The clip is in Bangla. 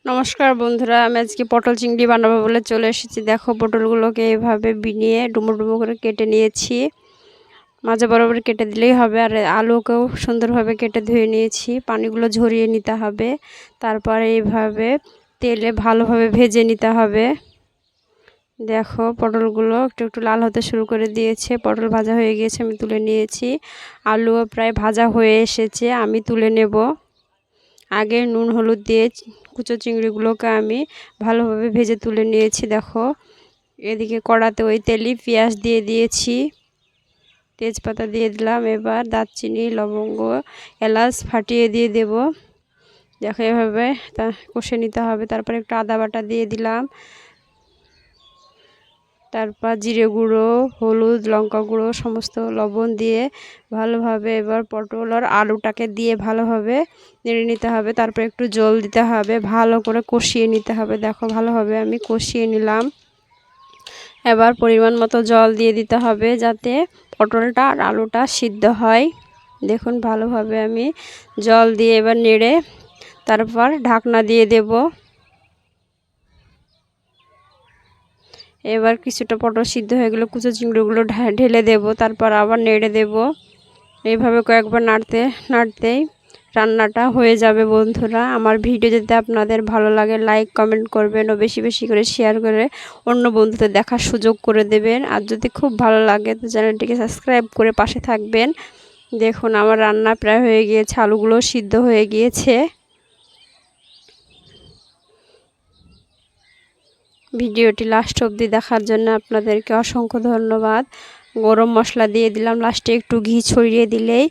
নমস্কার বন্ধুরা, আমি আজকে পটল চিংড়ি বানাবো বলে চলে এসেছি। দেখো, পটলগুলোকে এইভাবে বিনিয়ে ডুমো ডুমো করে কেটে নিয়েছি। মাঝে বরাবর কেটে দিলেই হবে। আর আলুকেও সুন্দরভাবে কেটে ধুয়ে নিয়েছি, পানিগুলো ঝরিয়ে নিতে হবে। তারপরে এইভাবে তেলে ভালোভাবে ভেজে নিতে হবে। দেখো, পটলগুলো একটু একটু লাল হতে শুরু করে দিয়েছে। পটল ভাজা হয়ে গিয়েছে, আমি তুলে নিয়েছি। আলুও প্রায় ভাজা হয়ে এসেছে, আমি তুলে নেব। আগে নুন হলুদ দিয়ে কুচো চিংড়িগুলোকে আমি ভালোভাবে ভেজে তুলে নিয়েছি। দেখো, এদিকে কড়াতে ওই তেলেই পেঁয়াজ দিয়ে দিয়েছি, তেজপাতা দিয়ে দিলাম। এবার দারচিনি, লবঙ্গ, এলাচ ফাটিয়ে দিয়ে দেব। দেখো, এভাবে তা কষে নিতে হবে। তারপর একটু আদা বাটা দিয়ে দিলাম। তারপর জিরে গুঁড়ো, হলুদ, লঙ্কা গুঁড়ো, সমস্ত লবণ দিয়ে ভালোভাবে এবার পটল আর আলুটাকে দিয়ে ভালোভাবে নেড়ে নিতে হবে। তারপর একটু জল দিতে হবে, ভালো করে কষিয়ে নিতে হবে। দেখো, ভালোভাবে আমি কষিয়ে নিলাম। এবার পরিমাণ মতো জল দিয়ে দিতে হবে, যাতে পটলটা আর আলুটা সিদ্ধ হয়। দেখুন, ভালোভাবে আমি জল দিয়ে এবার নেড়ে তারপর ঢাকনা দিয়ে দেব। এবার কিছুটা পটল সিদ্ধ হয়ে গেলে কুচো চিংড়িগুলো ঢেলে দেব। তারপর আবার নেড়ে দেব। এইভাবে কয়েকবার নাড়তেই রান্নাটা হয়ে যাবে। বন্ধুরা, আমার ভিডিও যদি আপনাদের ভালো লাগে, লাইক কমেন্ট করবেন ও বেশি বেশি করে শেয়ার করে অন্য বন্ধুদের দেখার সুযোগ করে দেবেন। আর যদি খুব ভালো লাগে তো চ্যানেলটিকে সাবস্ক্রাইব করে পাশে থাকবেন। দেখুন, আমার রান্না প্রায় হয়ে গিয়েছে, আলুগুলো সিদ্ধ হয়ে গিয়েছে। ভিডিওটি লাস্ট অবধি দেখার জন্য আপনাদেরকে অসংখ্য ধন্যবাদ। গরম মশলা দিয়ে দিলাম, লাস্টে একটু ঘি ছড়িয়ে দিলেই